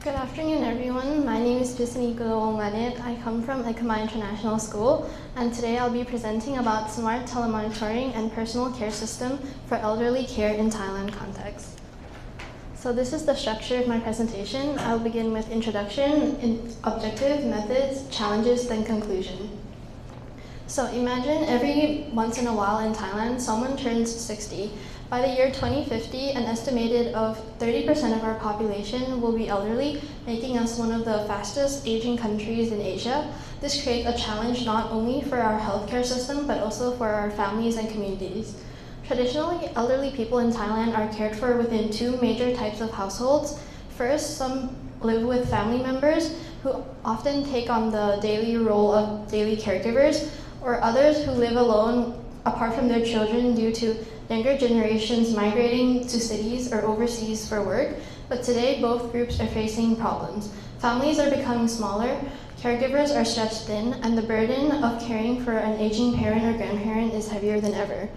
Good afternoon, everyone. My name is PICHSINEE KULAWONGVANICH. I come from ICMA International School, and today I'll be presenting about smart telemonitoring and personal care system for elderly care in Thailand context. So this is the structure of my presentation. I'll begin with introduction, objective, methods, challenges, then conclusion. So imagine every once in a while in Thailand, someone turns 60. By the year 2050, an estimated of 30% of our population will be elderly, making us one of the fastest aging countries in Asia. This creates a challenge not only for our healthcare system, but also for our families and communities. Traditionally, elderly people in Thailand are cared for within two major types of households. First, some live with family members who often take on the daily role of daily caregivers, or others who live alone apart from their children due to younger generations migrating to cities or overseas for work. But today, both groups are facing problems. Families are becoming smaller, caregivers are stretched thin, and the burden of caring for an aging parent or grandparent is heavier than ever.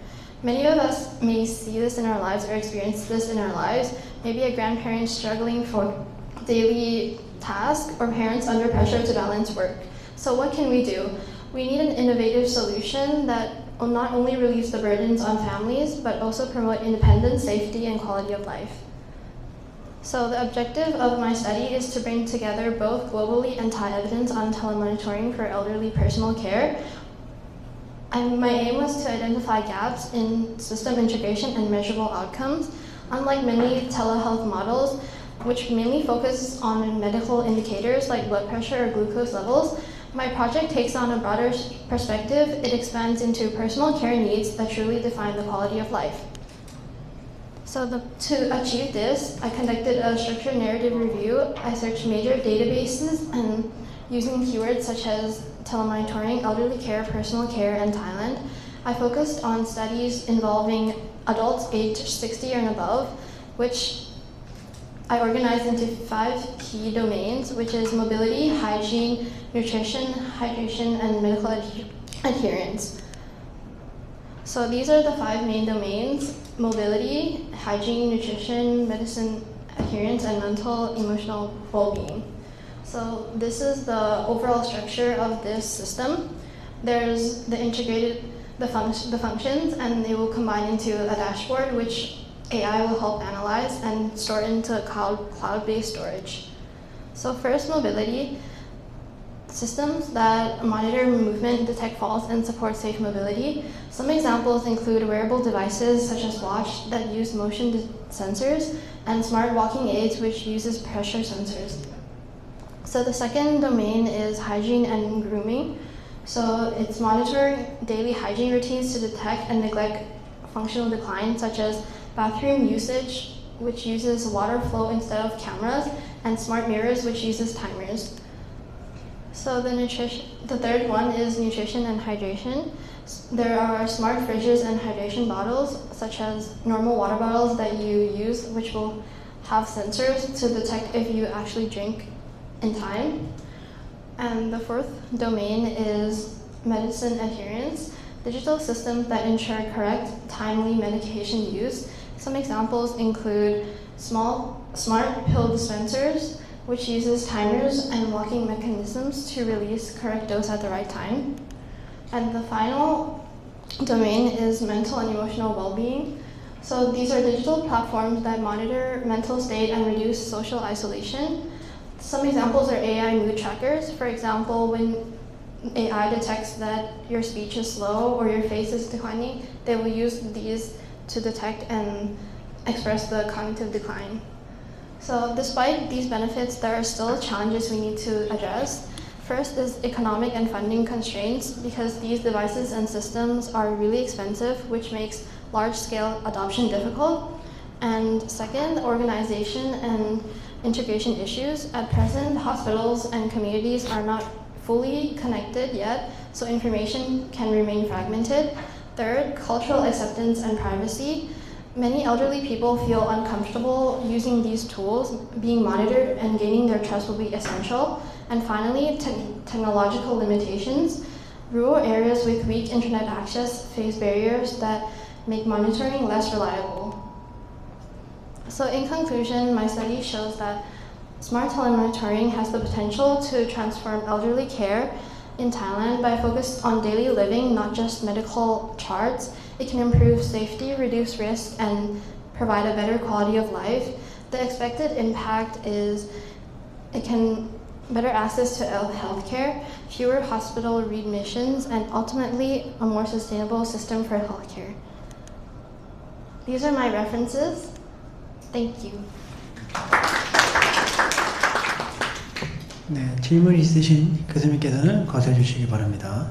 Many of us may see this in our lives or experience this in our lives. Maybe a grandparent struggling for daily tasks or parents under pressure to balance work. So what can we do? We need an innovative solution that will not only relieves the burdens on families, but also promote independence, safety, and quality of life. So the objective of my study is to bring together both globally and Thai evidence on telemonitoring for elderly personal care. And my aim was to identify gaps in system integration and measurable outcomes. Unlike many telehealth models, which mainly focus on medical indicators like blood pressure or glucose levels, my project takes on a broader perspective. It expands into personal care needs that truly define the quality of life. So to achieve this, I conducted a structured narrative review. I searched major databases and using keywords such as telemonitoring, elderly care, personal care, and Thailand. I focused on studies involving adults aged 60 and above, which I organized into 5 key domains, which is mobility, hygiene, nutrition, hydration, and medical adherence. So these are the 5 main domains: mobility, hygiene, nutrition, medicine adherence, and mental emotional well-being. So this is the overall structure of this system. There's the integrated, the functions, and they will combine into a dashboard, which AI will help analyze and store into cloud-based storage. So first, mobility. Systems that monitor movement, detect falls, and support safe mobility. Some examples include wearable devices such as watch that use motion sensors, and smart walking aids which uses pressure sensors. So the second domain is hygiene and grooming. So it's monitoring daily hygiene routines to detect and neglect functional decline, such as bathroom usage, which uses water flow instead of cameras, and smart mirrors, which uses timers. So the third one is nutrition and hydration. There are smart fridges and hydration bottles, such as normal water bottles that you use, which will have sensors to detect if you actually drink in time. And the fourth domain is medicine adherence. Digital systems that ensure correct, timely medication use. Some examples include smart pill dispensers, which uses timers and locking mechanisms to release correct dose at the right time. And the final domain is mental and emotional well-being. So these are digital platforms that monitor mental state and reduce social isolation. Some examples are AI mood trackers. For example, when AI detects that your speech is slow or your face is declining, they will use these to detect and express the cognitive decline. So despite these benefits, there are still challenges we need to address. First is economic and funding constraints, because these devices and systems are really expensive, which makes large-scale adoption difficult. And second, organization and integration issues. At present, hospitals and communities are not fully connected yet, so information can remain fragmented. Third, cultural acceptance and privacy. Many elderly people feel uncomfortable using these tools. Being monitored and gaining their trust will be essential. And finally, technological limitations. Rural areas with weak internet access face barriers that make monitoring less reliable. So in conclusion, my study shows that Smart telemonitoring has the potential to transform elderly care in Thailand by focusing on daily living, not just medical charts. It can improve safety, reduce risk, and provide a better quality of life. The expected impact is it can better access to healthcare, fewer hospital readmissions, and ultimately a more sustainable system for healthcare. These are my references. Thank you. 네, 질문 있으신 교수님께서는 거셔 주시기 바랍니다.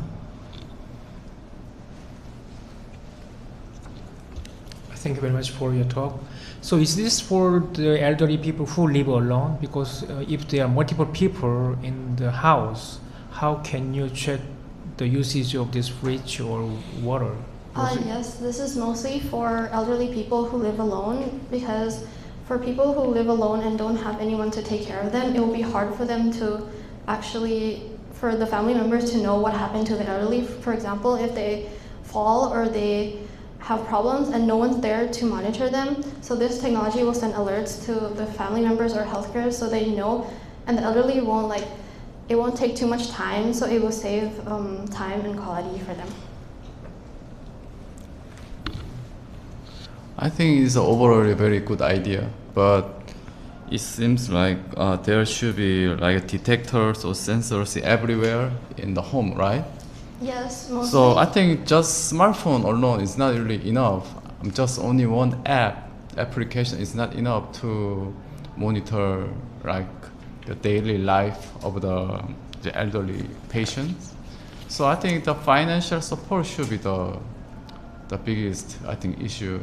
Thank you very much for your talk. So is this for the elderly people who live alone? Because if there are multiple people in the house, how can you check the usage of this fridge or water? Yes, this is mostly for elderly people who live alone, because for people who live alone and don't have anyone to take care of them, it will be hard for them to for the family members to know what happened to the elderly. For example, if they fall or they have problems and no one's there to monitor them, so this technology will send alerts to the family members or healthcare so they know, and the elderly it won't take too much time, so it will save time and quality for them. I think it's overall a very good idea, but it seems like there should be like detectors or sensors everywhere in the home, right? Yes, mostly. So I think just smartphone alone is not really enough. Just only one application is not enough to monitor like the daily life of the elderly patients. So I think the financial support should be the biggest issue.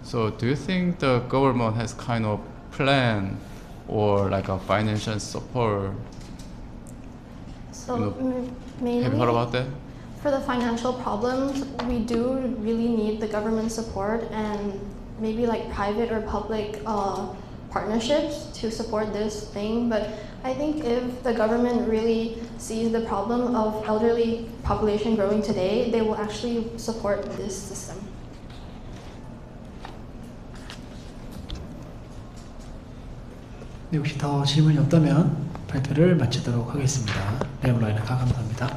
So do you think the government has kind of plan or like a financial support? So mainly, have you heard about that? For the financial problems, we do really need the government support and maybe like private or public partnerships to support this thing. But I think if the government really sees the problem of elderly population growing today, they will actually support this system. 네, 혹시 더 질문이 없다면 발표를 마치도록 하겠습니다. 네, 오늘 감사합니다.